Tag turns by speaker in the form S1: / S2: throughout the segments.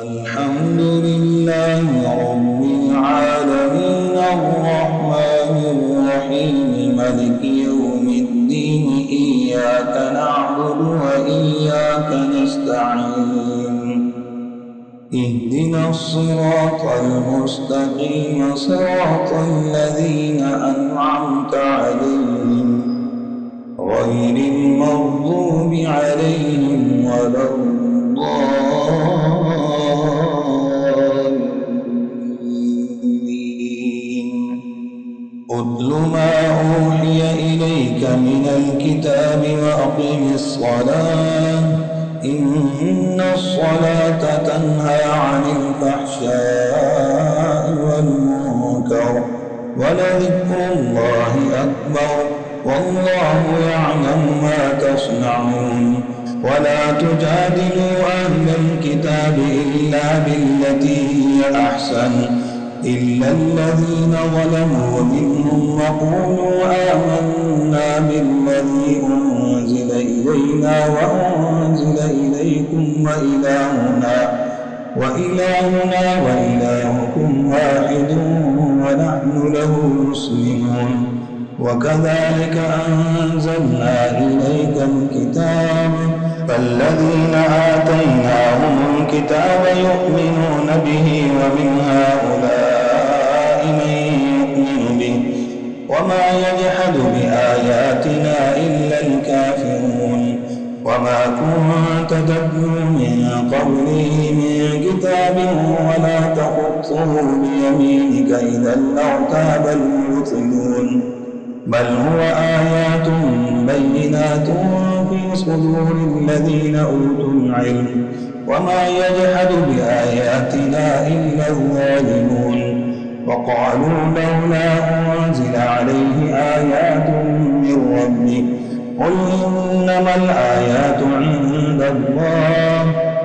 S1: الحمد لله رب العالمين الرحمن الرحيم مالك يوم الدين إياك نعبد وإياك نستعين اهدنا الصراط المستقيم صراط الذين أنعمت عليهم غير المغضوب عليهم ولا الضالين. اتل ما أوحي إليك من الكتاب وأقم الصلاة إن الصلاة تنهى عن الفحشاء والمنكر ولذكر الله أكبر والله يعلم ما تصنعون. ولا تجادلوا أهل الكتاب إلا بالتي هي أحسن إلا الذين ظلموا منهم وقولوا آمنا بالذي أنزل إلينا وأنزل إليكم وإلهنا وإلهكم واحد ونحن له مسلمون. وكذلك أنزلنا إليك الكتاب فالذين آتيناهم الكتاب يؤمنون به ومن هؤلاء من يؤمن به وما يجحد بآياتنا إلا الكافرون. وما كنت تتلو من قبله من كتاب ولا تخطه بيمينك إذا لارتاب المبطلون بل هو آيات بينات في صدور الذين أوتوا العلم وما يجحد بآياتنا إلا الظالمون. وقالوا لولا أنزل عليه آيات من ربه قل إنما الآيات عند الله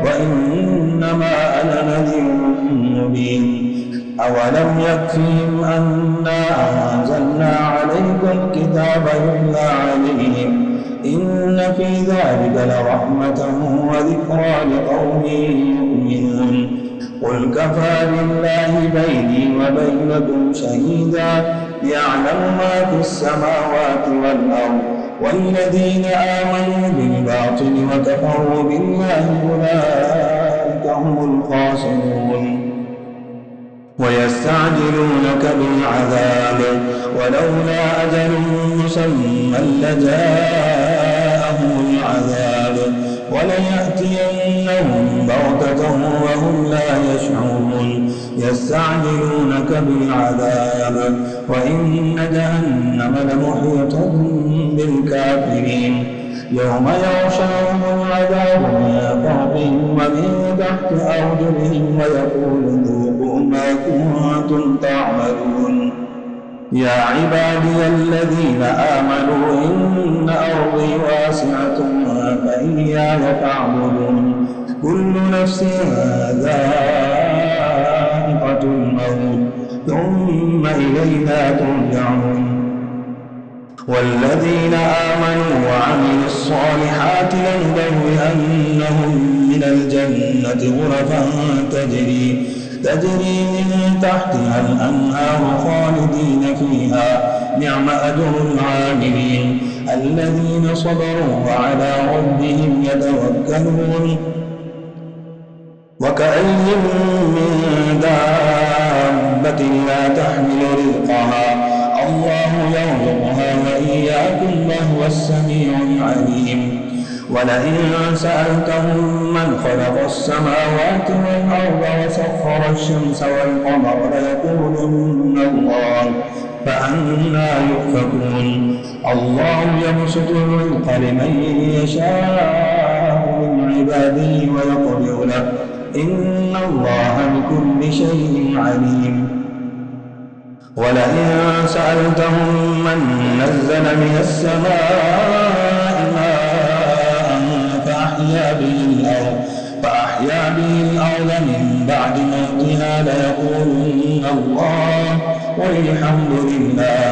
S1: وإنما أنا نذير مبين. أولم يكفهم أنا أنزلنا عليك الكتاب يتلى عليهم إن في ذلك لرحمة وذكرى لقوم يؤمنون. قل كفى بالله بيني وبينكم شهيدا يعلم ما في السماوات والأرض والذين آمنوا بالباطل وكفروا بالله أولئك هم الخاسرون. ويستعجلونك بالعذاب ولولا أجل مسمى لجاءهم العذاب وليأتينهم بغتة وهم لا يشعرون. يستعجلونك بالعذاب وإن جهنم لمحيطة بالكافرين يوم يغشاهم العذاب من فوقهم ومن تحت أرجلهم ويقول ذوقوا ما كنتم تعملون. يا عبادي الذين آمنوا إن أرضي واسعة فإياي فاعبدون. كل نفس ذائقة الموت ثم إلينا ترجعون. والذين آمنوا وعملوا الصالحات لنبوئنهم من الجنة غرفا تجري من تحتها الأنهار خالدين فيها نعم أجر العاملين الذين صبروا وعلى ربهم يتوكلون. وكأين من دابة لا تحمل رزقها الله يرزقها وإياكم وهو السميع العليم. ولئن سألتهم من خلق السماوات والأرض وسخر الشمس والقمر ليقولن الله فأنى يؤفكون. الله يبسط الرزق لمن يشاء من عباده ويقدر له إن الله بكل شيء عليم. ولئن سألتهم من نزل من السماء ماء فأحيا به الأرض من بعد موتها ليقولن الله قل الحمد لله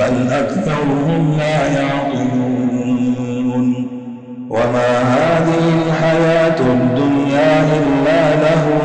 S1: بل أكثرهم لا يعقلون. وما هذه الحياة الدنيا إلا لهو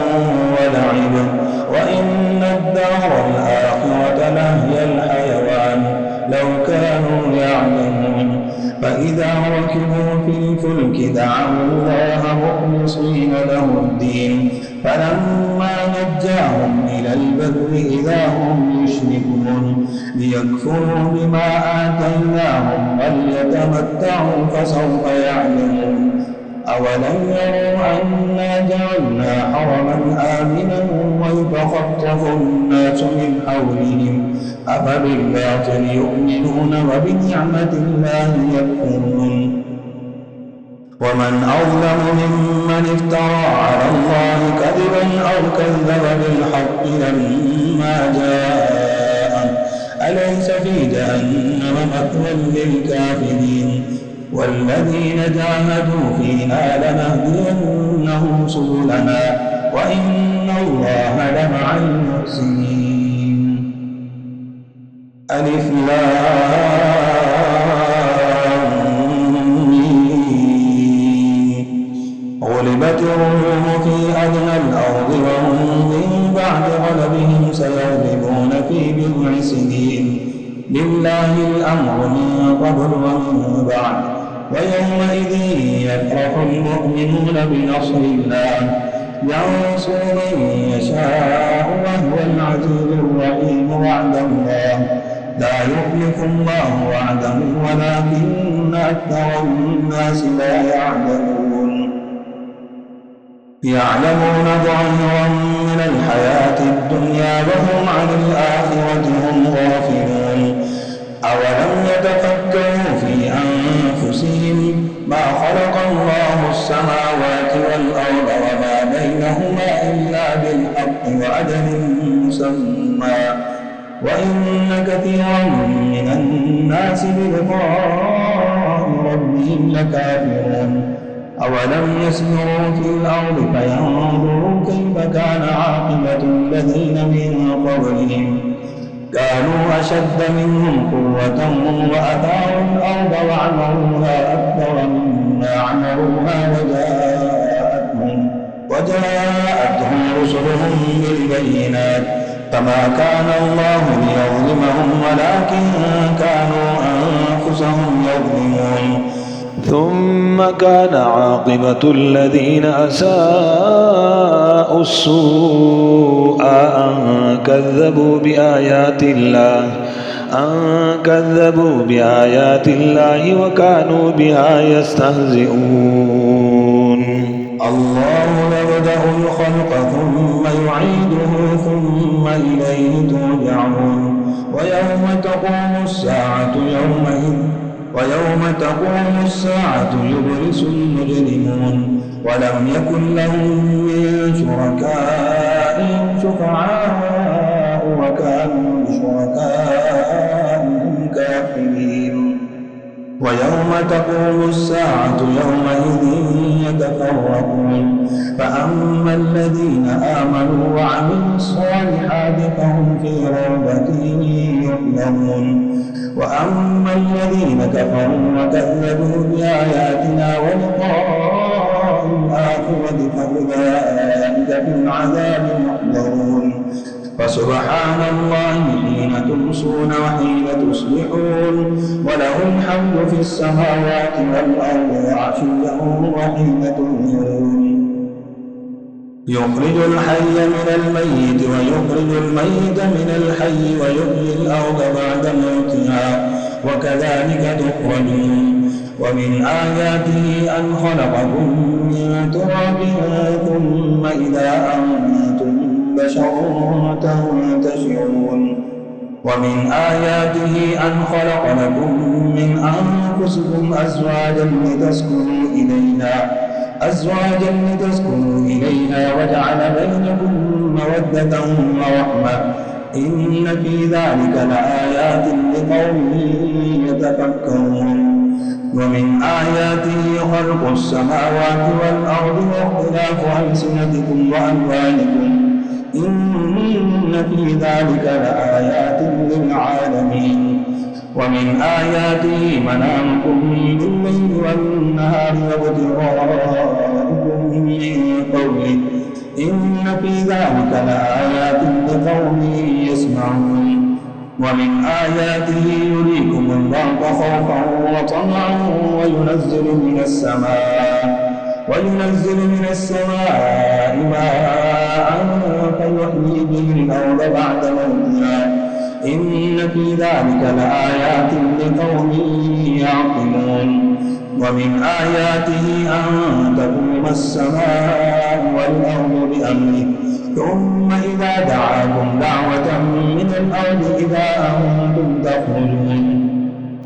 S1: الدار الآخرة لهي الحيوان لو كانوا يعلمون فإذا ركبوا في الفلك دعوا الله مخلصين له الدين فلما نجاهم إلى البر إذا هم يشركون ليكفروا بما آتيناهم وليتمتعوا فسوف يعلمون أولم يروا أنا جعلنا حرما آمنا ويتخطف الناس من حولهم أفبالباطل يؤمنون وبنعمة الله يكفرون ومن أظلم ممن افترى على الله كذبا أو كذب بالحق لما جاء أليس في جهنم مثوى للكافرين والذين جاهدوا فينا لنهدينهم سبلنا وإن الله لمع المحسنين ألف غلبت الروم في أدنى الأرض وهم من بعد غلبهم سيغلبون في بضع سنين لله الأمر من قبل ومن بعد ويومئذ يفرح المؤمنون بنصر الله ينصر من يشاء وهو العزيز الرحيم وعد الله لا يخلف الله وعده ولكن أكثر الناس لا يعلمون ظاهرا من الحياة الدنيا وهم عن الآخرة هم غافلون أولم يتفكروا في أنفسهم ما خلق الله السماوات والأرض وما بينهما إلا بالحق وأجل مسمى وإن كثيرا من الناس بلقاء ربهم لكافرون أولم يسيروا في الأرض فينظروا كيف كان عاقبة الذين من قبلهم كانوا أشد منهم قوة وأثاروا الأرض وعمروها أكثر مما عمروها وجاءتهم رسلهم بالبينات فما كان الله ليظلمهم ولكن كانوا أنفسهم يظلمون ثم كان عاقبة الذين أساءوا السوء أن كذبوا بآيات الله وكانوا بها يستهزئون الله يبدأ الخلق ثم يعيده ثم إليه ترجعون ويوم تقوم الساعة يبلس المجرمون ولم يكن لهم من شركائهم شفعاء وكانوا بشركائهم كافرين ويوم تقوم الساعة يومئذ يتفرقون فأما الذين آمنوا وعملوا الصالحات فهم في روضة يحلمون وأما الذين كفروا وكذبوا بآياتنا ولقاء الآخرة فأولئك في العذاب محضرون فسبحان الله حين تمسون وحين تصبحون وله الحمد في السماوات والأرض وعشيا وحين تظهرون يخرج الحي من الميت ويخرج الميت من الحي ويحيي الأرض بعد موتها وكذلك تخرجون ومن آياته أن خلقكم من تراب ثم إذا أنتم بشر تنتشرون ومن آياته أن خلق لكم من أنفسكم أزواجا لتسكنوا إليها وجعل بينكم مودة ورحمة إن في ذلك لآيات لقوم يتفكرون ومن آياته خلق السماوات والأرض واختلاف ألسنتكم وألوانكم إن في ذلك لآيات للعالمين ومن آياته منامكم بالليل والنهار وابتغاؤكم من فضله إن في ذلك لآيات لقوم يسمعون ومن آياته يريكم البرق خوفا وطمعا وينزل من السماء ماء فيحيي به الأرض بعد موتها إن في ذلك لآيات لقوم يعقلون ومن آياته أن تقوم السماء والأرض بأمره ثم إذا دعاكم دعوة من الأرض إذا أنتم تخرجون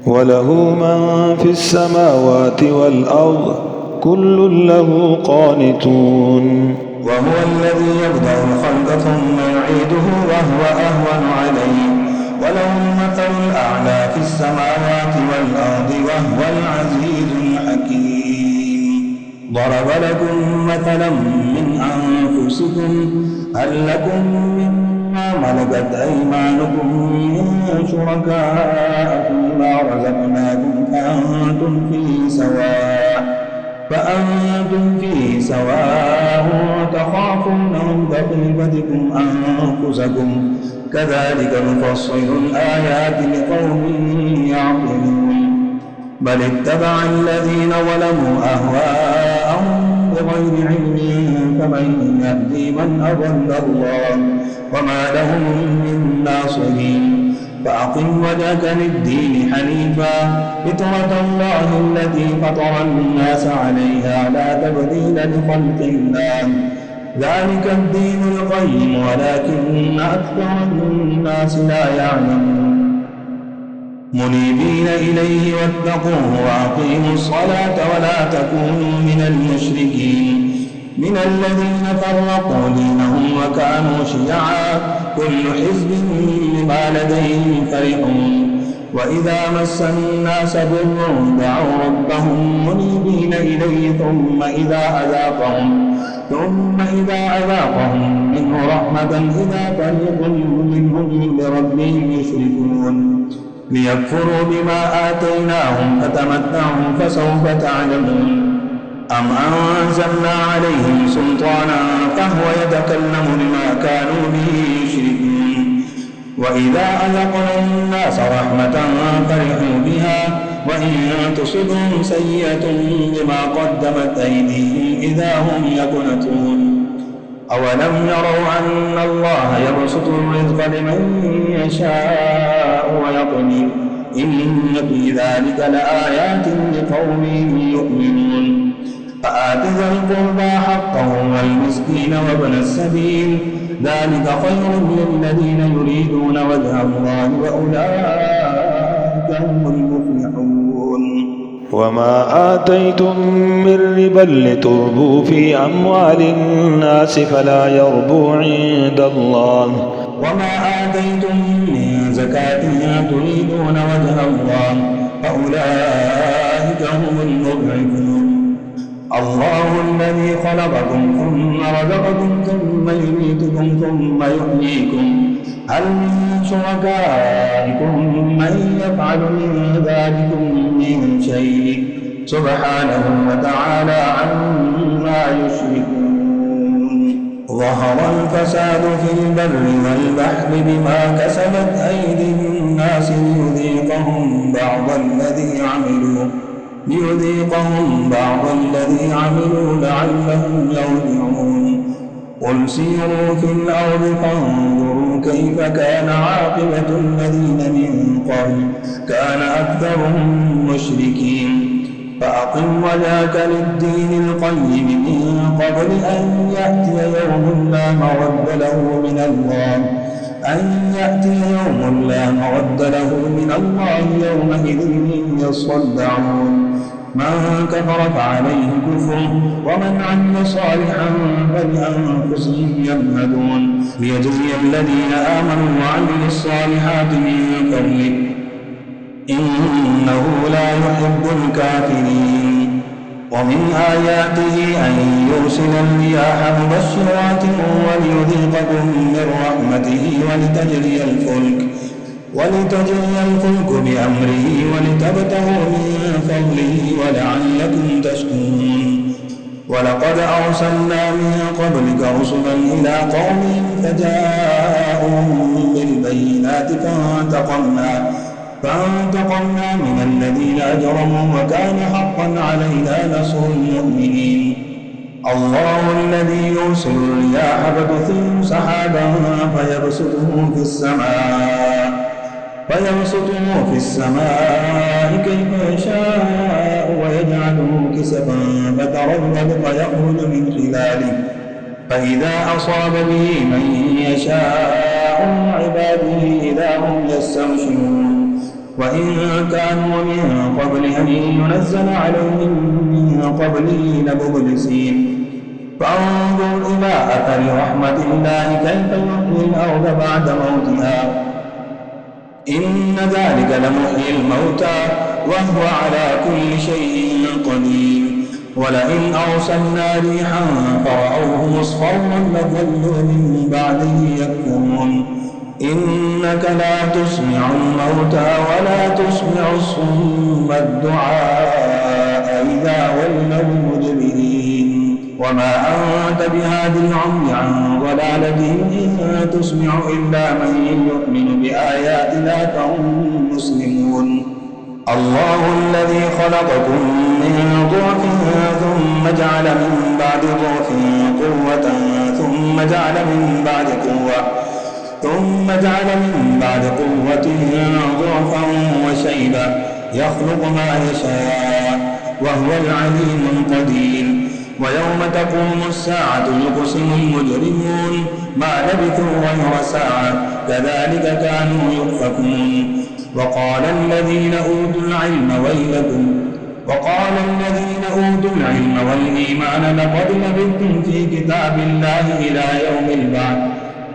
S2: وله من في السماوات والأرض كل له قانتون
S1: وهو الذي يبدأ الخلق ثم يعيده وهو أهون عليه وله المثل الأعلى في السماوات والأرض وهو العزيز الحكيم ضرب لكم مثلا من أنفسكم هل لكم مما ملكت أيمانكم من شركاء فيما رزقناكم فأنتم فيه سواء تخافونهم كخيفتكم أنفسكم كذلك نفصل الآيات لقوم يعقلون بل اتبع الذين ظلموا أهواءهم بغير علم فمن يهدي من أضل الله وما لهم من ناصرين فأقم وجهك للدين حنيفا فطرة الله التي فطر الناس عليها لا تبديل لخلق الله ذلك الدين القيم ولكن أكثر الناس لا يعلمون منيبين إليه واتقوه وأقيموا الصلاة ولا تكونوا من المشركين من الذين فرقوا دينهم وكانوا شيعا كل حزب بما لديهم فرحون وإذا مس الناس ضر دعوا ربهم منيبين إليه ثم إذا أذاقهم منه رحمة إذا فريق منهم بربهم يشركون ليكفروا بما آتيناهم فتمتعوا فسوف تعلمون أم أنزلنا عليهم سلطانا فهو يتكلم بما كانوا به يشركون وإذا أذقنا الناس رحمة فرحوا بها وإن تصبهم سيئة بما قدمت أيديهم إذا هم يقنطون أولم يروا أن الله يبسط الرزق لمن يشاء ويقدر إن في ذلك لآيات لقوم يؤمنون فآت ذا القربى حقه والمسكين وابن السبيل ذلك خير للذين يريدون وجه الله وأولئك هم المفلحون
S2: وما آتيتم من ربا لتربوا في أموال الناس فلا يربو عند الله
S1: وما آتيتم من زكاة تريدون وجه الله فأولئك هم المضعفون الله الذي خلقكم ثم رزقكم ثم يميتكم ثم يحييكم هل من شركائكم من يفعل من ذلكم من شيء سبحانه وتعالى عما يشركون ظهر الفساد في البر والبحر بما كسبت أيدي الناس ليذيقهم بعض الذي عملوا لعلهم يرجعون قل سيروا في الأرض فانظروا كيف كان عاقبة الذين من قبل كان أكثرهم مشركين فأقم وجهك للدين القيم من قبل أن يأتي يوم لا مرد له من الله يومئذ يصدعون من كفر فعليه كفره ومن عمل صالحا فلأنفسهم يمهدون ليجزي الذين آمنوا وعملوا الصالحات من فضله إنه لا يحب الكافرين ومن آياته أن يرسل الرياح مبشرات وليذيقكم من رحمته ولتجري الفلك بأمره ولتبتغوا من فضله ولعلكم تشكرون ولقد أرسلنا من قبلك رسلا إلى قومهم فجاءوهم بالبينات فانتقمنا من الذين أجرموا وكان حقا علينا نصر المؤمنين. الله الذي يرسل الرياح فتثير سحابا فيبسطه في السماء كيف يشاء ويجعله كسفا فترى الودق يخرج من خلاله فإذا أصاب به من يشاء من عباده إذا هم يستبشرون. وإن كانوا من قبل أن ينزل عليهم من قبله لمبلسين. فانظر إلى أثر رحمة الله كيف يحيي الأرض بعد موتها إن ذلك لمحيي الموتى وهو على كل شيء قدير. ولئن أرسلنا ريحا فرأوه مصفرا لظلوا من بعده يكفرون. إنك لا تسمع الموتى ولا تسمع الصم الدعاء إذا ولوا مدبرين. وما أنت بهاد العمي عن ضلالتهم إن تسمع إلا من يؤمن بآياتنا فهم مسلمون. الله الذي خلقكم من ضعف ثم جعل من بعد ضعف قوة ثم جعل من بعد قوة ضعفا وشيبة يخلق ما يشاء وهو العليم القدير. ويوم تقوم الساعة يقسم المجرمون ما لبثوا غير ساعة كذلك كانوا يؤفكون. وقال الذين أوتوا العلم والإيمان لقد لبثتم في كتاب الله إلى يوم البعث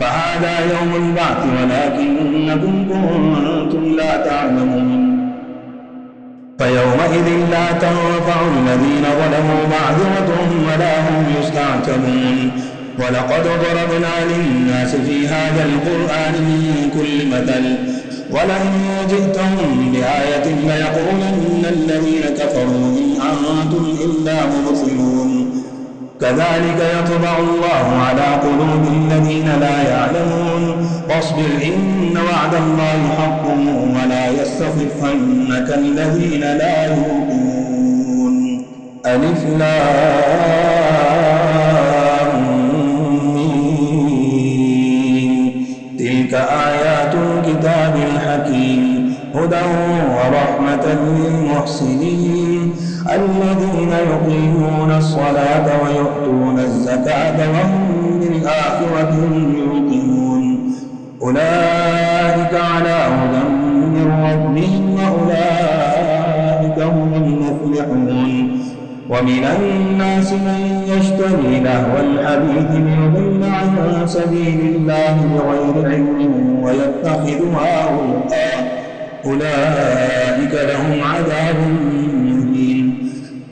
S1: فهذا يوم البعث ولكنكم كنتم لا تعلمون. فيومئذ لا تنفع الذين ظلموا معذرتهم ولا هم يستعتبون. ولقد ضربنا للناس في هذا القرآن من كل مثل ولئن جئتهم بآية ليقولن الذين كفروا إن أنتم إلا مبطلون. كذلك يطبع الله على قلوب الذين لا يعلمون. واصبر إن وعد الله حق ولا يستخفنك الذين لا يوقنون. ألف لام ميم تلك آيات الكتاب الحكيم هدى ورحمة للمحسنين الذين يقيمون الصلاة ويؤتون الزكاة وهم بالآخرة هم يوقنون. أولئك على هدى من ربهم وأولئك هم المفلحون. ومن الناس من يشتري لهو الحديث ليضل عن سبيل الله بغير علم ويتخذها هزءا أولئك لهم عذاب مهين.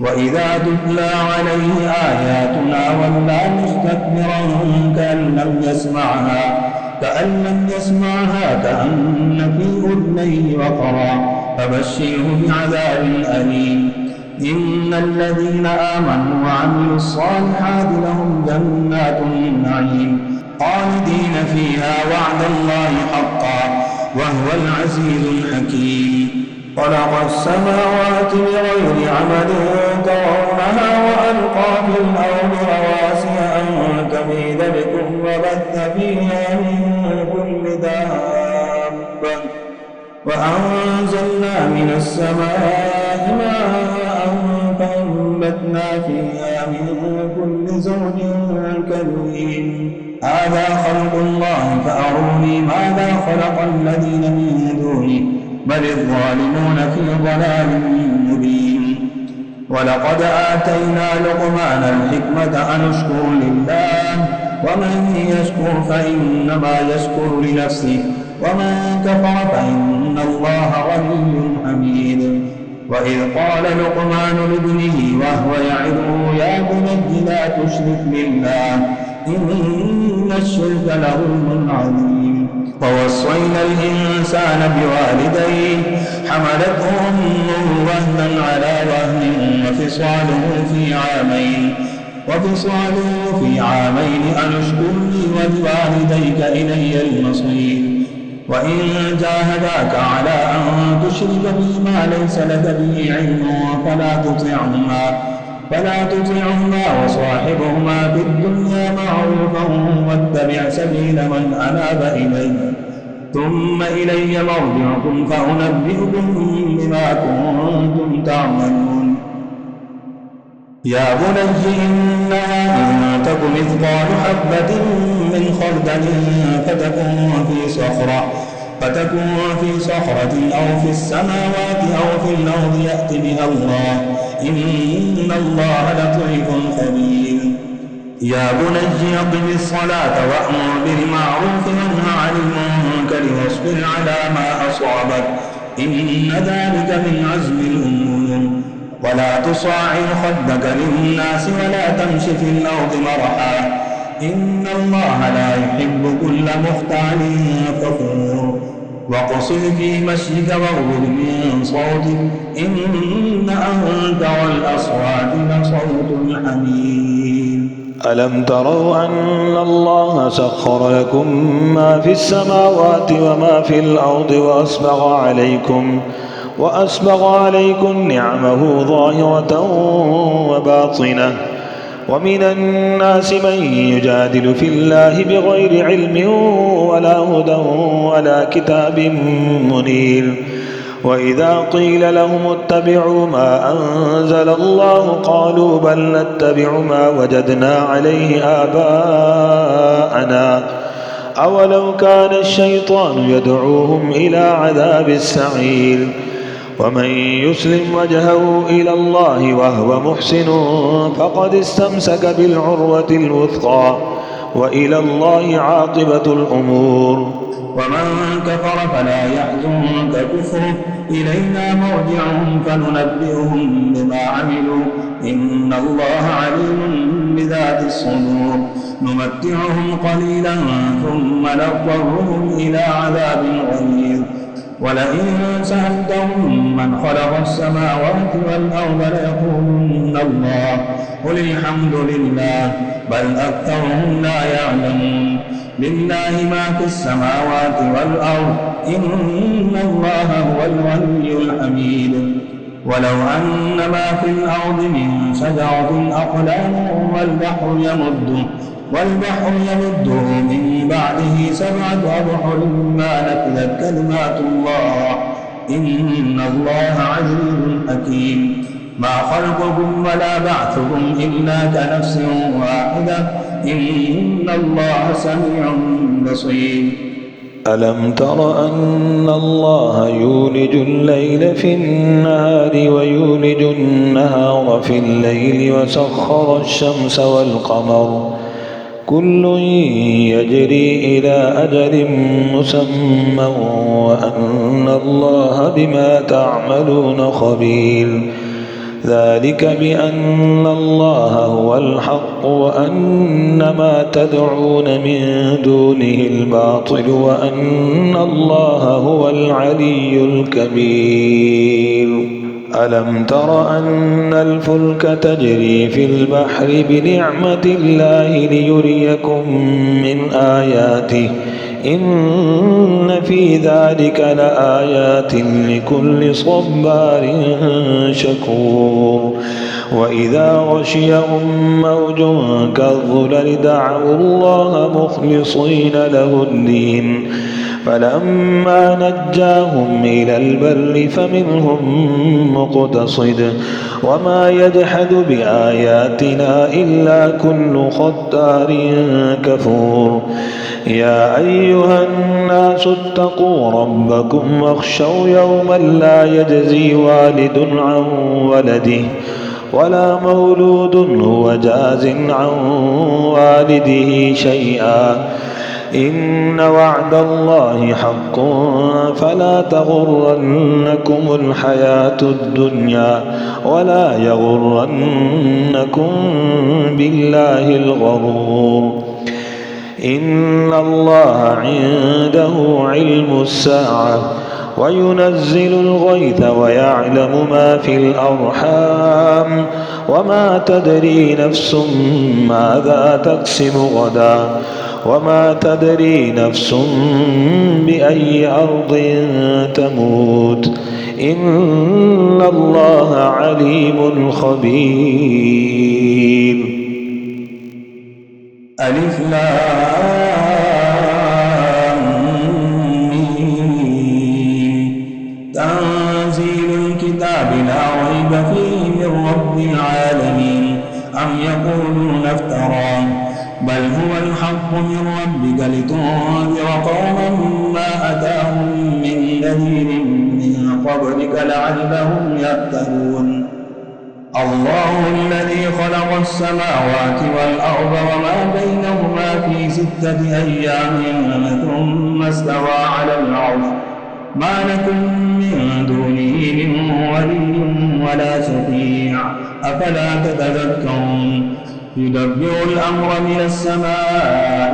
S1: وإذا تتلى عليه آياتنا ولى مستكبرا كأن لم يسمعها كأن في أذنيه وقرا فبشره بعذاب أليم. إن الذين آمنوا وعملوا الصالحات لهم جنات النعيم خالدين فيها وعد الله حقا وهو العزيز الحكيم. خلق السماوات بغير عمد ترونها وألقى في الأرض رواسي أن تميد بكم وبث فيها من كل دابة وأنزلنا من السماء ماء فأنبتنا فيها من كل زوج كريم. هذا خلق الله فأروني ماذا خلق الذين من دونه بل الظالمون في ضلال مبين. ولقد آتينا لقمان الحكمة أن اشكر لله ومن يشكر فإنما يشكر لنفسه ومن كفر فإن الله غني حميد. وإذ قال لقمان لابنه وهو يعظه يا بني لا تشرك بالله إن الشرك لظلم عظيم. ووصينا الإنسان بوالديه حملته أمه وهنا على وهن وفصاله في عامين وفصاله في عامين أن اشكر لي ولوالديك إلي المصير. وإن جاهداك على أن تشرك بي ما ليس لك به علم فلا تطعهما وصاحبهما في الدنيا معروفا واتبع سبيل من أناب إلي ثم إلي مرجعكم فأنبئكم بما كنتم تعملون. يا بني إنها إن تك مثقال حبة من خردل فتكون في صخرة أو في السماوات أو في الأرض يأت بها الله إن الله لطيف خبير. يا بني أقم الصلاة وأمر بالمعروف وانه عن المنكر واصبر على ما أصابك إن ذلك من عزم الأمور. ولا تصاعر خدك للناس ولا تمش في الأرض مرحا إن الله لا يحب كل مختال فخور. واقصد في مشيك واغضض من صوتك إن أنكر الأصوات لصوت الحمير.
S2: ألم تروا أن الله سخر لكم ما في السماوات وما في الأرض وأسبغ عليكم نعمه ظاهرة وباطنة ومن الناس من يجادل في الله بغير علم ولا هدى ولا كتاب منير. وإذا قيل لهم اتبعوا ما أنزل الله قالوا بل نتبع ما وجدنا عليه آباءنا أولو كان الشيطان يدعوهم إلى عذاب السعير. ومن يسلم وجهه إلى الله وهو محسن فقد استمسك بالعروة الوثقى وإلى الله عاقبة الأمور.
S1: ومن كفر فلا يحزنك كفره إلينا مرجعهم فننبئهم بما عملوا إن الله عليم بذات الصدور. نمتعهم قليلا ثم نضطرهم إلى عذاب غليظ. ولئن سألتهم من خلق السماوات والأرض ليقولن الله قل الحمد لله بل أكثرهم لا يعلمون. لله ما في السماوات والأرض إن الله هو الغني الحميد. ولو أن ما في الأرض من شجرة أقلام والبحر يمده من بعده 7 أبحر ما نفذت كلمات الله إن الله عزيز حكيم. ما خلقكم ولا بعثكم إلا كنفس واحدة إن الله سميع بصير.
S2: ألم تر أن الله يولج الليل في النهار ويولج النهار في الليل وسخر الشمس والقمر كل يجري إلى أجل مسمى وأن الله بما تعملون خبير. ذلك بأن الله هو الحق وأن ما تدعون من دونه الباطل وأن الله هو العلي الكبير. ألم تر أن الفلك تجري في البحر بنعمة الله ليريكم من آياته إن في ذلك لآيات لكل صبار شكور. وإذا غشيهم موج كالظلل دعوا الله مخلصين له الدين فلما نجاهم إلى البر فمنهم مقتصد وما يجحد بآياتنا إلا كل ختار كفور. يا أيها الناس اتقوا ربكم واخشوا يوما لا يجزي والد عن ولده ولا مولود هو جاز عن والده شيئا إن وعد الله حق فلا تغرنكم الحياة الدنيا ولا يغرنكم بالله الغرور. إن الله عنده علم الساعة وينزل الغيث ويعلم ما في الأرحام وما تدري نفس ماذا تكسب غدا وما تدري نفس بأي أرض تموت إن الله عليم خبير.
S1: ألف لام ميم. تنزيل الكتاب لا ريب فيه من رب العالمين. أم يقولون افتراه بل هو الحق من ربك لتنذر قوما ما أتاهم من نذير من قبلك لعلهم يهتدون. الله الذي خلق السماوات والأرض وما بينهما في 6 أيام ثم استوى على العرش ما لكم من دونه من ولي ولا شفيع أفلا تتذكرون. يدبر الأمر من السماء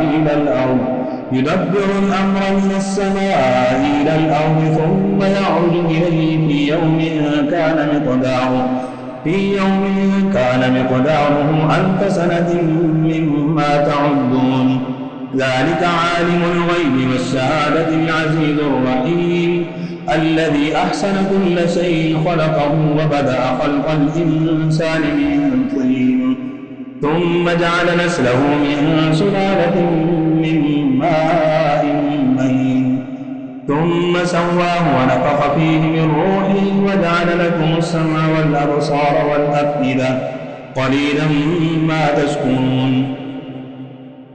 S1: إلى الأرض ثم يعرج إليه في يوم كان مقداره 1000 سنة مما تعدون. ذلك عالم الغيب والشهادة العزيز الرحيم الذي أحسن كل شيء خلقه وبدأ خلق الإنسان من طين ثم جعل نسله من سلالة من ماء مهين ثم سواه ونفخ فيه من روحه وجعل لكم السمع والأبصار والأفئدة قليلا ما تشكرون.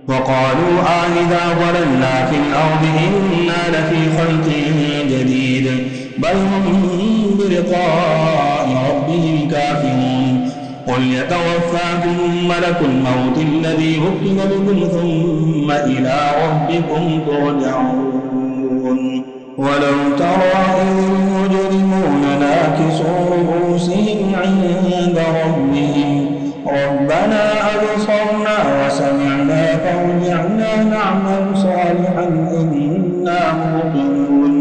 S1: وقالوا إذا ضللنا في الأرض إنا لفي خلق جديد بل هم بلقاء ربهم كافرون. قل يتوفاكم ملك الموت الذي وكل بكم ثم إلى ربكم ترجعون. ولو ترى إذ المجرمون ناكسوا رؤوسهم عند ربهم ربنا أبصرنا وسمعنا فارجعنا نعمل صالحا إنا موقنون.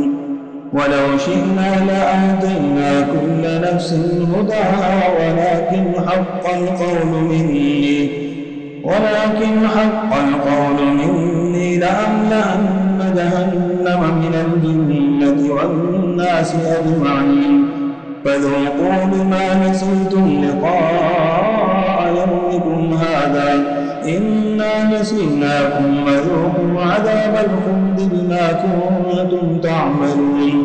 S1: ولو شئنا لآتينا كل نفس هداها ولكن حق القول مني لأملأن جهنم من الجنة والناس أجمعين. فذوقوا بما نسيتم لقاء يومكم هذا إنا نسيناكم وذوقوا عذاب الخلد بما كنتم تعملون.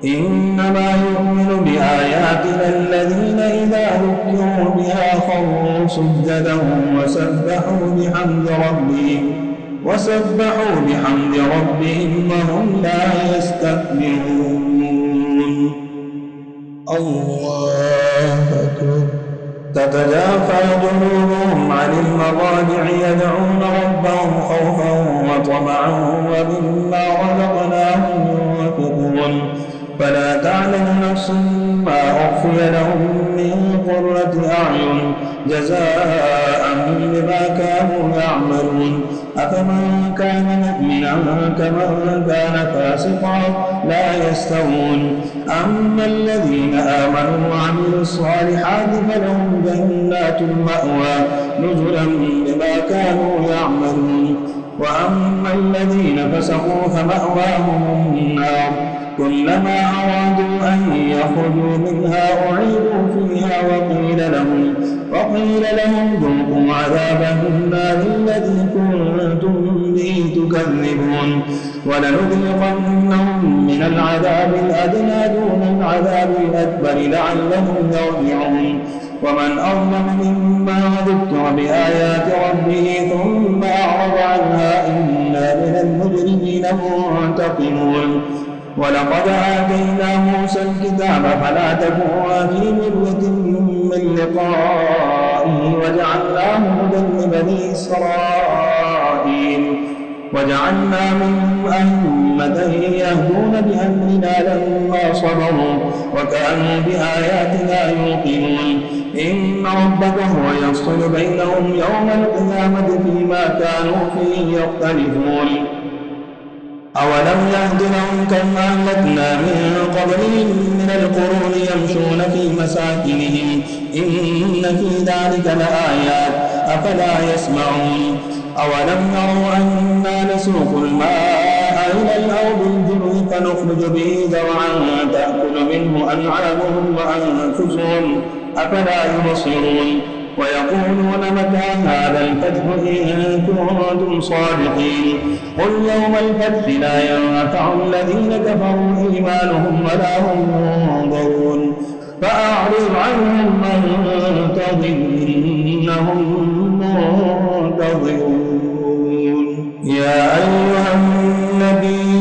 S1: إنما يؤمن بآياتنا الذين إذا ذكروا بها خروا سجدا وسبحوا بحمد ربهم وهم لا يستكبرون. الله أكبر. تتجافى جنوبهم عن المضاجع يدعون ربهم خوفا وطمعا ومما رزقناهم ينفقون. فلا تعلم نفس ما أخفي لهم من قرة أعين جزاء بما كانوا يعملون. أفمن كان مؤمنا كمن كان فاسقا لا يستوون. أما الذين آمنوا وعملوا الصالحات فلهم جنات المأوى نزلا بما كانوا يعملون. وأما الذين فسقوا فمأواهم النار كلما أرادوا أن يخرجوا منها أعيدوا فيها وقيل لهم ذوقوا عذاب النار الذي كنتم به تكذبون. ولنذيقنهم من العذاب الأدنى دون العذاب الأكبر لعلهم يرجعون. ومن أظلم ممن ذكر بآيات ربه ثم أعرض عنها إنا من المجرمين منتقمون. ولقد آتينا موسى الكتاب فلا تكن في مرية من لقائه وجعلناه هدى لبني إسرائيل وجعلنا منهم أئمة يهدون بأمرنا لما صبروا وكانوا بآياتنا يوقنون. إن ربك هو يفصل بينهم يوم القيامة فيما كانوا فيه يختلفون. أولم يهد لهم كم أهلكنا من قبلهم من القرون يمشون في مساكنهم إن في ذلك لآيات أفلا يسمعون أولم يروا أنا نسوق الماء إلى الأرض الجرز فنخرج به زرعا تأكل منه أنعامهم وأنفسهم أفلا يبصرون ويقولون متى هذا الفتح إن كنتم صادقين قل يوم الفتح لا ينفع الذين كفروا إيمانهم ولا هم ينظرون فأعرض عنهم وانتظر إنهم منتظرون يا أيها النبي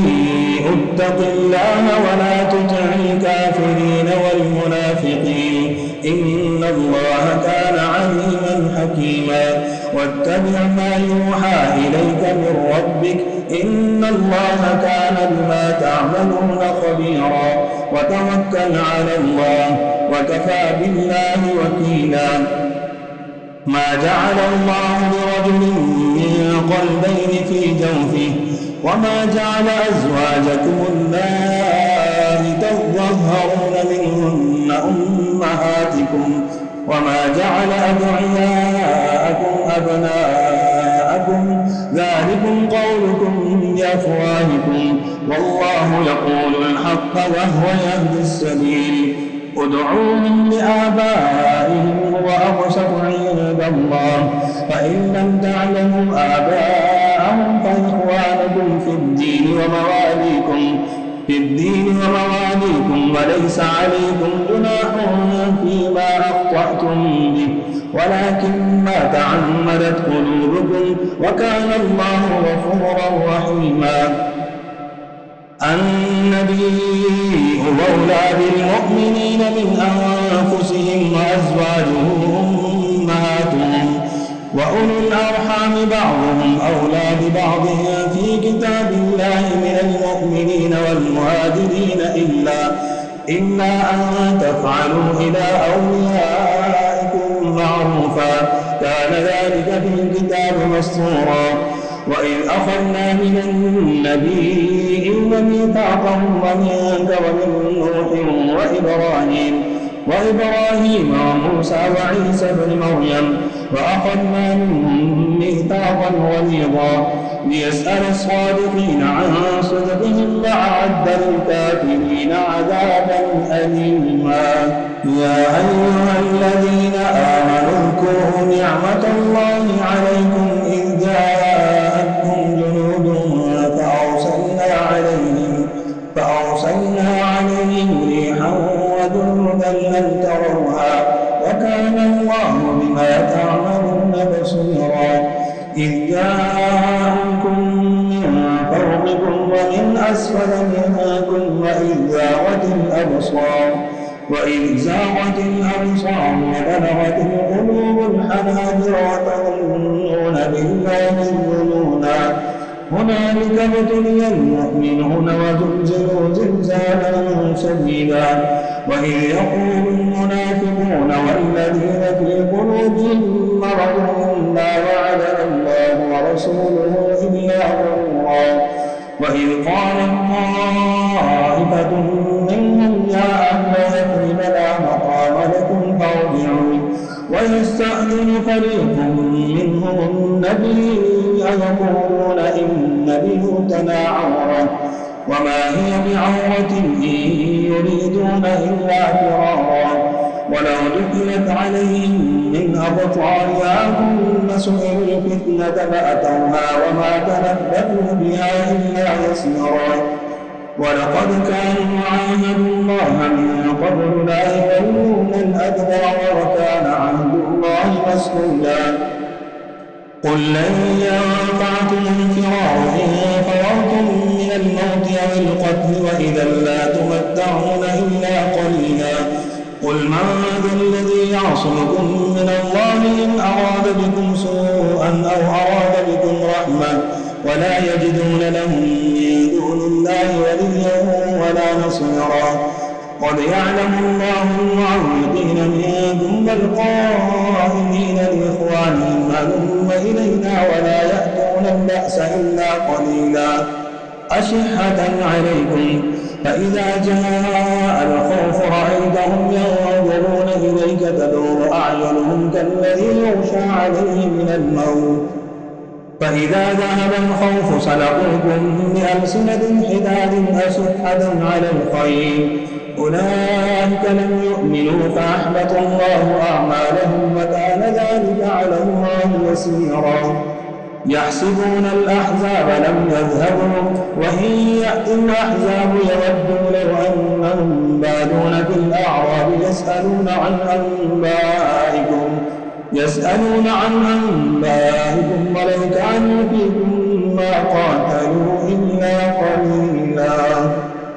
S1: اتق الله ولا تطع الكافرين والمنافقين إن الله كان عليما حكيما واتبع ما يوحى إليك من ربك إن الله كان بما تعملون خبيرا وتوكل على الله وكفى بالله وكيلا ما جعل الله لرجل من قلبين في جوفه وما جعل أزواجكم اللائي تظاهرون منهن أمهاتكم وما جعل أدعياءكم أبناءكم ذلكم قولكم بأفواهكم والله يقول الحق وهو يهدي السبيل ادعوهم لآبائهم هو أقسط عند الله فإن لم تعلموا آباءهم فإخوانكم في الدين ومواليكم وليس عليكم جناح فيما أخطأتم به ولكن ما تعمدت قلوبكم وكان الله غفورا رحيما النبي أولى بالمؤمنين من أنفسهم وأزواجه أمهاتهم وأولو الأرحام بعضهم أولى ببعض في كتاب الله من المؤمنين والمهاجرين إلا أن تفعلوا إلى أوليائكم معروفا كان ذلك في الكتاب مسطورا وإذ أخذنا من النبيين ميثاقهم ومنك ومن نوح وإبراهيم وموسى وعيسى بن مريم وأخذنا منهم ميثاقا غليظا ليسأل الصادقين عن صدقهم وأعد للكافرين عذابا أليما يا أيها الذين آمنوا اذكروا نعمة الله عليكم إذ جاءتكم جنود فأرسلنا عليهم ريحا وجنودا لم تروها وكان الله بما تعملون بصيرا إذ جاءكم من فوقكم ومن أسفل منكم وإذ زاغت الأبصار وبلغت القلوب الحناجر وتظنون بالله الظنونا هنالك ابتلي المؤمنون وزلزلوا زلزالا شديدا وإذ يقول المنافقون والذين في قلوبهم مرض ما وعدنا الله ورسوله إلا غرورا وإذ قال طائفة منهم يا أهل يثرب لا مقام لكم فارجعوا ويستأذن فريق منهم النبي يقولون إن بيوتنا عورة وما هي بعورة إن يريدون إلا فرارا ولو دخلت عليهم من أقطارها ثم سئلوا الفتنة لأتوها وما تلبثوا بها إلا يسيرا ولقد كانوا عاهدوا الله من قبل لا يولون الأدبار وكان عهد الله مسؤولا قل لن ينفعكم الفرار إن فررتم من الموت أو القتل وإذا لا تمتعون إلا قليلا قل من ذا الذي يعصمكم من الله إن أراد بكم سوءا أو أراد بكم رحمة ولا يجدون لهم من دون الله وليا ولا نصيرا قد يعلم الله المعوقين منكم والقائلين لإخوانهم هلم إلينا ولا يأتون البأس إلا قليلا أشحة عليكم فإذا جاء الخوف رأيتهم ينظرون إليك تدور أعينهم كالذي يغشى عليه من الموت فإذا ذهب الخوف سلقوكم بألسنة حداد أشحة على الخير أولئك لم يؤمنوا فأحبط الله أعمالهم وكان ذلك على الله يسيرا يحسبون الأحزاب لم يذهبوا وإن يأتي الأحزاب يودوا لو أنهم بادون في الأعراب يسألون عن أنبائكم ولو كانوا فيكم ما قاتلوا إلا قليلا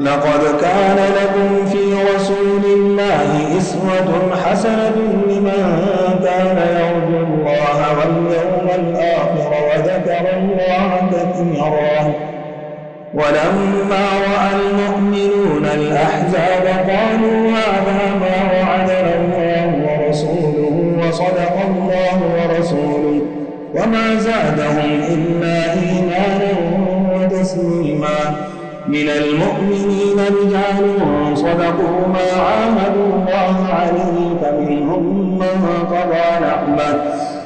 S1: لقد كان لكم في رسول الله أسوة حسنة لمن كان يرجو الله واليوم الآخر وذكر الله كثيرا ولما رأى المؤمنون الأحزاب قالوا هذا ما وعدنا الله ورسوله وصدق الله ورسوله وما زادهم إلا إيمانا وتسليما من المؤمنين رجال صدقوا ما عاهدوا الله عليه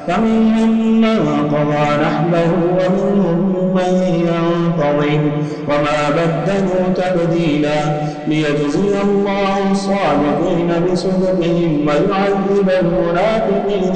S1: فمنهم من قضى نحبه ومنهم من ينتظر وما بدلوا تبديلا ليجزي الله الصادقين بصدقهم ويعذب المنافقين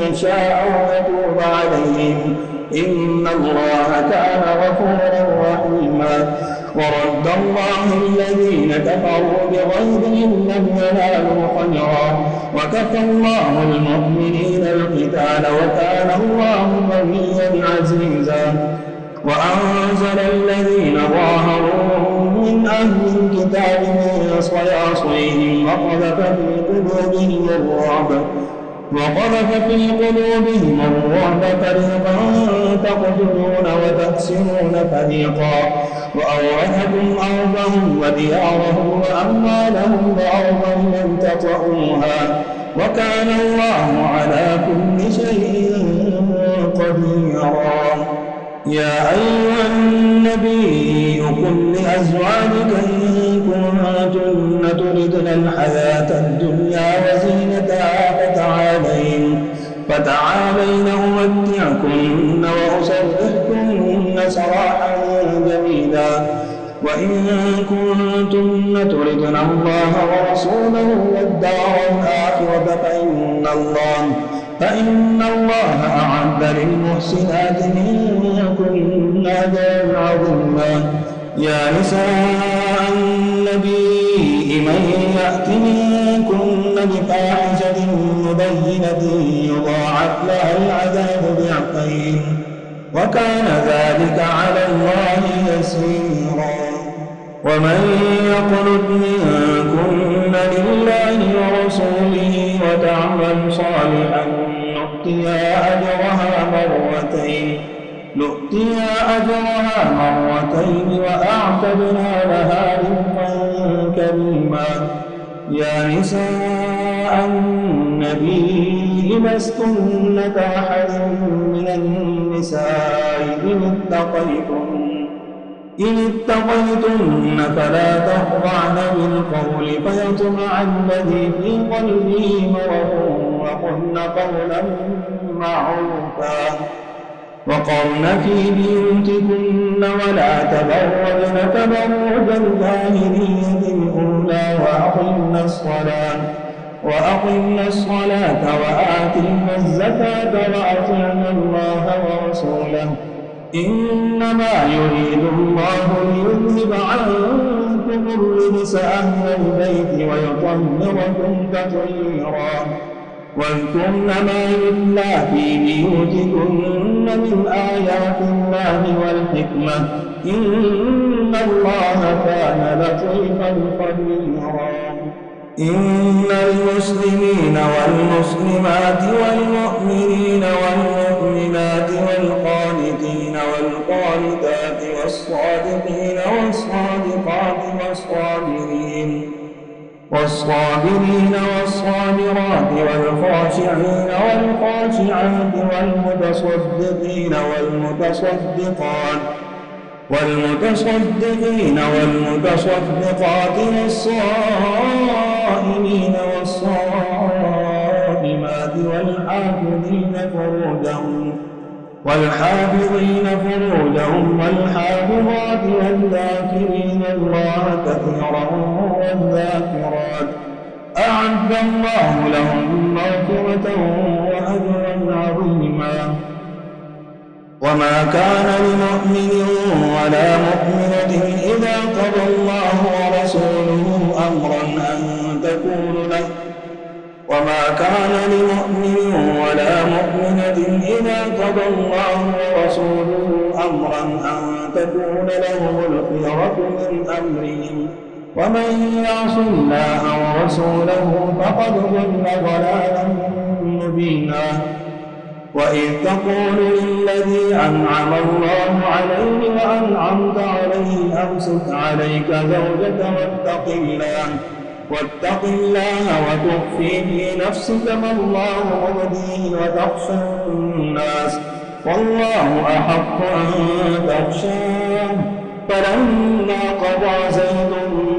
S1: إن شاء ويتوب عليهم إن الله كان غفورا رحيما ورد الله الذين كفروا بغيظهم لم ينالوا خيرا وكفى الله المؤمنين القتال وكان الله قويا عزيزا وأنزل الذين ظاهروهم من أهل الكتاب من صياصيهم وقذف في قلوبهم الرعب فريقا تقتلون وتأسرون فريقا وأورثكم أرضهم وديارهم وأموالهم وأرضا لم تطئوها وكان الله على كل شيء قديرا يا أيها النبي قل لأزواجك إن كنتن تردن الحياة الدنيا وزينتها فتعالين أمتعكن وأسرحكن سراحا جميلا وإن كنتن تردن الله ورسوله والدار الآخرة فإن الله أعد للمحسنات منكن أجرا عظيما يا نساء النبي من يأت منكن بفاحشة مبينة يضاعف لها العذاب ضعفين وكان ذلك على الله يسيرا ومن يقنت منكن لله ورسوله وتعمل صالحا نؤتها أجرها مرتين وأعتدنا لها رزقا كريما يا نساء النبي لستن كأحد من النساء إن اتقيتن فلا تخضعن بالقول فيطمع الذي في قلبه مرض وقلن قولا معروفا وقرن في بيوتكن ولا تبرجن تبرج الجاهلية الأولى وأقمن الصلاة وآتين الزكاة وأطعن الله ورسوله إنما يريد الله ليذهب عنكم الرجس أهل البيت ويطهركم تطهيرا واذكرن ما يتلى في بيوتكن من آيات الله والحكمة إن الله كان لطيفا خبيرا إن المسلمين والمسلمات والمؤمنين والمؤمنات والقانتين والقانتات والصادقين والصادقات والصابرين والصابرات والخاشعين والخاشعات والمتصدقين والمتصدقات والمتصدقين والمتصدقات والصائمين والصائمات والحافظين فروجهم والحافظات والذاكرين الله كثيرا والذاكرات أعد الله لهم مغفرة وأجرا عظيما. وما كان لمؤمن ولا مؤمنة إذا قضى الله ورسوله أمرا أن تكون له وما كان لمؤمن ولا مؤمنة إذا قضى الله ورسوله أمرا أن تكون لهم الخيرة من أمرهم ومن يعص الله ورسوله فقد ضل ضلالا مبينا. وإذ تقول للذي أنعم الله عليه وأنعمت عليه أمسك عليك زوجك واتق الله وتخفي في نفسك ما الله مبديه وتخشى الناس والله أحق أن تخشاه. فلما قضى زيد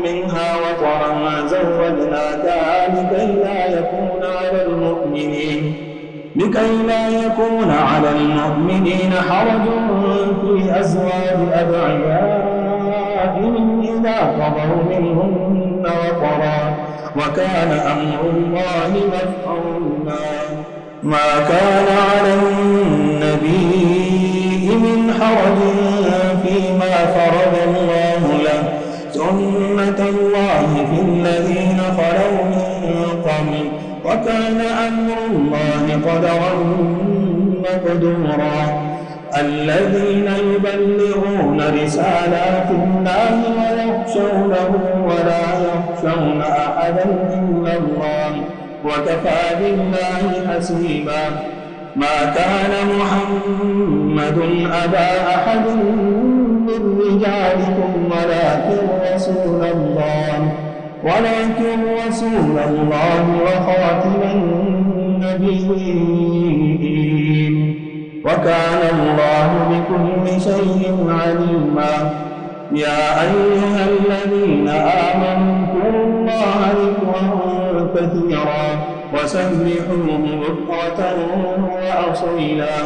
S1: منها وطرا زوجناكها لكي لا يكون على المؤمنين حرج في أزواج أدعيائهم إذا قضوا منهن وطرا وكان أمر الله مفعولا. ما كان على النبي من حرج فيما فرض الله له سنة الله في الذين خلوا من قبل وكان أمر الله قدرا مقدورا. الذين يبلغون رسالات الله ويخشونه ولا يخشون أحدا إلا الله وكفى بالله حسيبا. ما كان محمد أبا أحد من رجالكم ولكن رسول الله وخاتم النبيين وكان الله بكل شيء عليما. يا أيها الذين آمنوا اذكروا الله ذكرا كثيرا وسبحوه بكرة وأصيلا.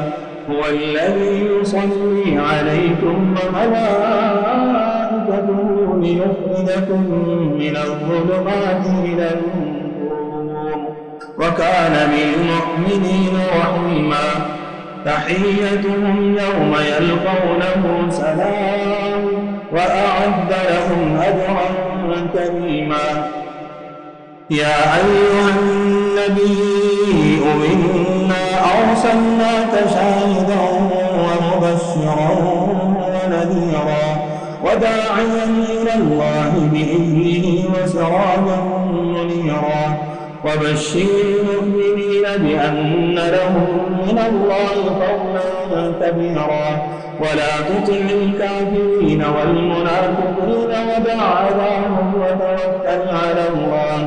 S1: هو الذي يصلي عليكم وملائكته ليخرجكم من الظلمات إلى النور وكان بالمؤمنين رحيما. تحيتهم يوم يلقونه سلام وأعد لهم أجرا كريما. يا أيها النبي إنا أرسلناك شاهدا ومبشرا ونذيرا وداعيا إلى الله بإذنه وسراجا منيرا. وبشر المؤمنين بأن لهم من الله فضلا كبيرا. ولا تطع الكافرين والمنافقين ودع أذاهم وتوكل على الله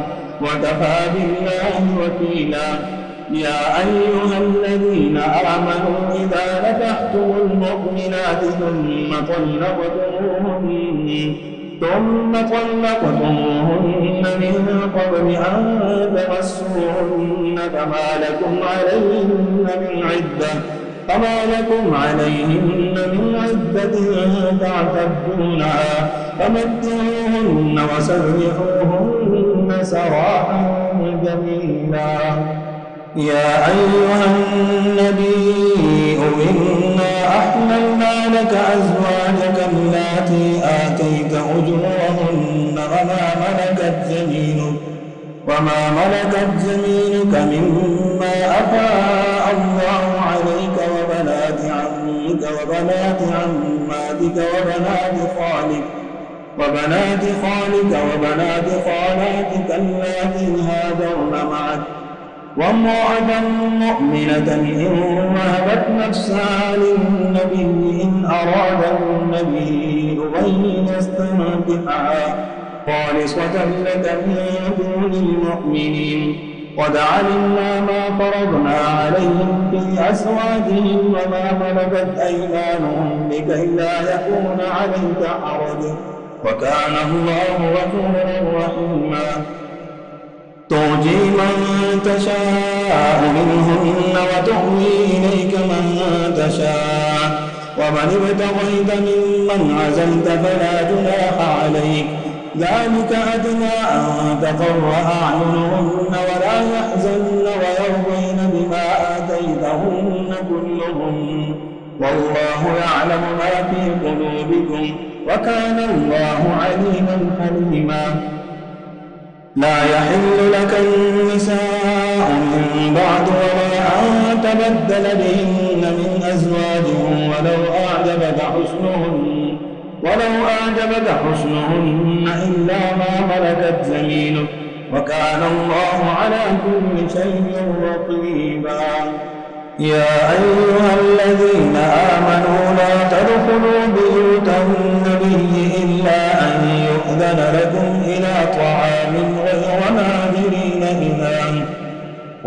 S1: وكفى بالله وكيلا. يا أيها الذين آمنوا إذا نكحتم المؤمنات ثم طلقتموهن من قبل أن تمسوهن فما لكم عليهن من عدة تعتدونها فمتعوهن وسرحوهن سراحا جميلا. يا أيها النبي إنا أحللنا لك أزواجك اللاتي آتيت أجورهن وما ملكت يمينك مما أفاء الله عليك وبنات عمك وبنات عماتك وبنات خالك وبنات خالاتك اللاتي هاجرن معك وامرأة مؤمنة إن وهبت نفسها للنبي إن أراد النبي أن يستنكحها خالصة لك من دون المؤمنين. قد علمنا ما فرضنا عليهم في أزواجهم وما ملكت أيمانهم لكي لا يكون عليك حرج وكان الله غفورا رحيما ترجي من تشاء منهن وتؤوي إليك من تشاء ومن ابتغيت ممن عزلت فلا جناح عليك ذلك أدنى أن تقر أعينهن ولا يحزن ويرضين بما آتيتهن كلهن والله يعلم ما في قلوبكم وكان الله عليما حليما لا يحل لك النساء من بعد ولا أن تبدل بهن من أزواج ولو أعجبك حسنهن إلا ما ملكت يمينك وكان الله على كل شيء رقيبا يا أيها الذين آمنوا لا تدخلوا بيوت النبي إلا أن يؤذن لكم إلى طعام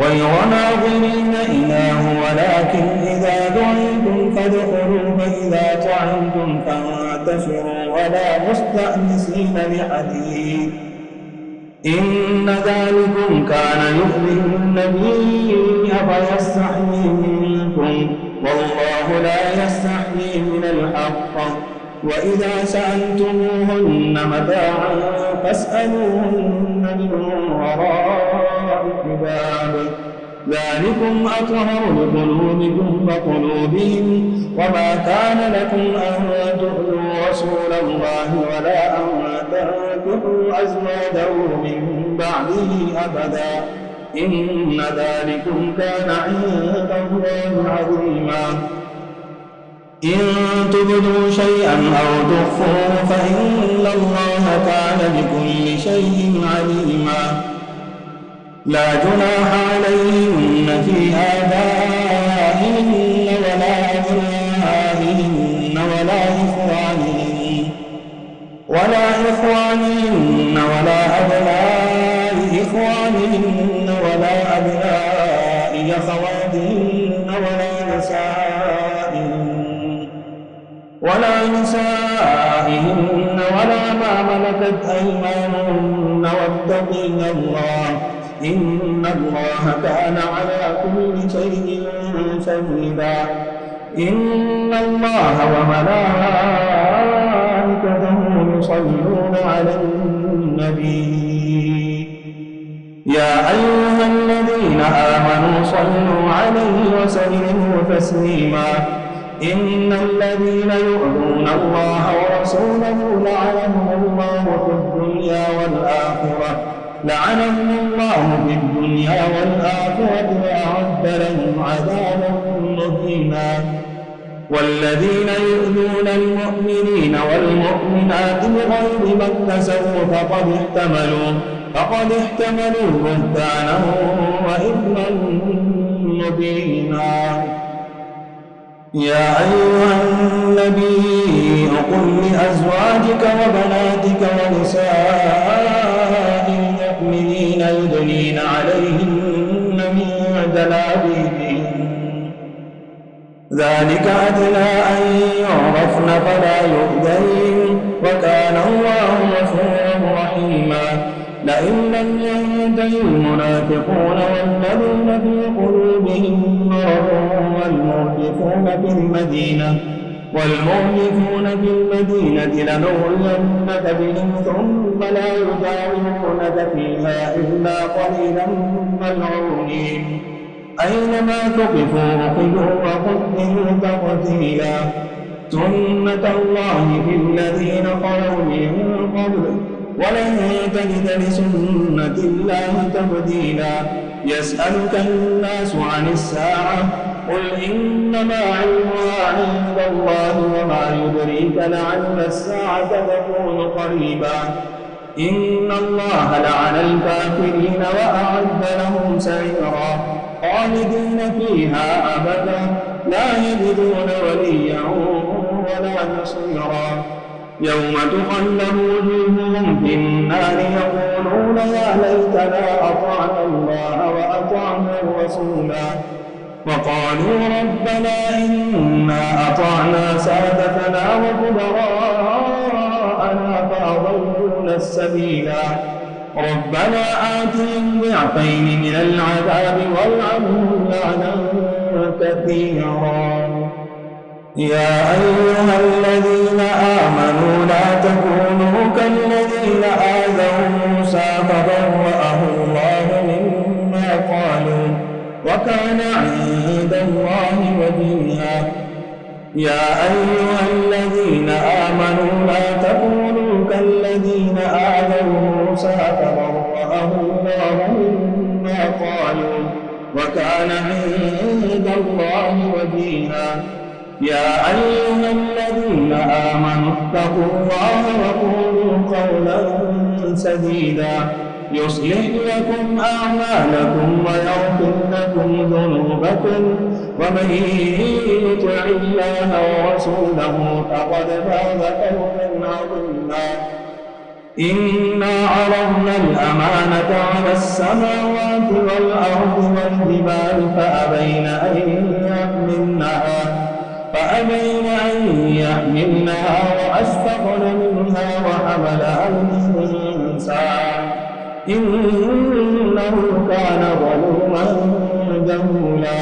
S1: غير ناظرين إناه ولكن إذا دعيتم فادخلوا فإذا طعمتم فانتشروا ولا مستأنسين لحديث إن ذلكم كان يؤذي النبي فيستحيي منكم والله لا يستحيي من الحق وإذا سألتموهن متاعا فاسألوهن من وراء حجاب ذلكم أطهر لقلوبكم وقلوبهم وما كان لكم أن تؤذوا رسول الله ولا أن تنكحوا أزواجه من بعده أبدا إن ذلكم كان عند الله عظيما إن تبدوا شيئا أو تخفوه فإن الله كان بكل شيء عليما لا جناح عليهن في آبائهن ولا أبنائهن ولا إخوانهن ولا أبناء إخوانهن ولا أبناء أخواتهن ولا نسائهن ولا ما ملكت أيمانهن واتقين الله إن الله كان على كل شيء شهيدا إن الله وملائكته يصلون على النبي يا أيها الذين آمنوا صلوا عليه وسلموا تسليما إن الذين يؤذون الله ورسوله لعنهم الله في الدنيا وأعد لهم عذابا مهينا والذين يؤذون المؤمنين والمؤمنات بغير ما اكتسبوا فقد احتملوا بهتانا وإثما مبينا يا أيها النبي قل لأزواجك وبناتك ونساء المؤمنين يدنين عليهن من جلابيبهن ذلك أدنى أن يعرفن فلا يؤذين وكان الله غفورا رحيما لئن لم ينته المنافقون والذين في قلوبهم مرض والمرجفون في المدينة لنغرينك بهم ثم لا يجاورونك فيها إلا قليلا ملعونين أينما ثقفوا أخذوا وقتلوا تقتيلا سنة الله في الذين خلوا من قبل ولن تجد لسنة الله تبديلا يسألك الناس عن الساعة قل إنما علمها عند الله وما يدريك لعل الساعة تكون قريبا إن الله لعن الكافرين وأعد لهم سعيرا خالدين فيها أبدا لا يجدون وليا ولا نصيرا يوم تقلب وجوههم في النار يقولون يا ليتنا أطعنا الله الله وأطعنا الرسولا وقالوا ربنا إنا أطعنا سادتنا وكبراءنا فأضلونا السبيلا ربنا آتهم ضعفين من العذاب والعنهم لعنا كثيرا يا أيها الذين آمنوا لا تكونوا كالذين آذوا موسى فبرأه الله مما قالوا وكان عند الله وجيها يا أيها الذين آمنوا لا تكونوا كالذين آذوا موسى فبرأه الله مما قالوا وكان عند الله وجيها يا أيها الذين آمنوا اتقوا الله وقولوا قولا سديدا يصلح لكم أعمالكم ويغفر لكم ذنوبكم ومن يطع الله ورسوله فقد فاز فوزا عظيما إنا عرضنا الأمانة على السماوات والأرض والجبال فأبين أن يحملنها وأشفقن منها وحملها الإنسان إنه كان ظلوما جهولا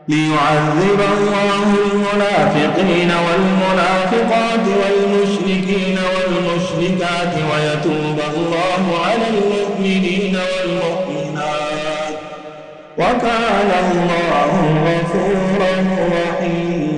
S1: ليعذب الله المنافقين والمنافقات والمشركين والمشركات ويتوب الله على المؤمنين والمؤمنات وكان الله غفورا رحيما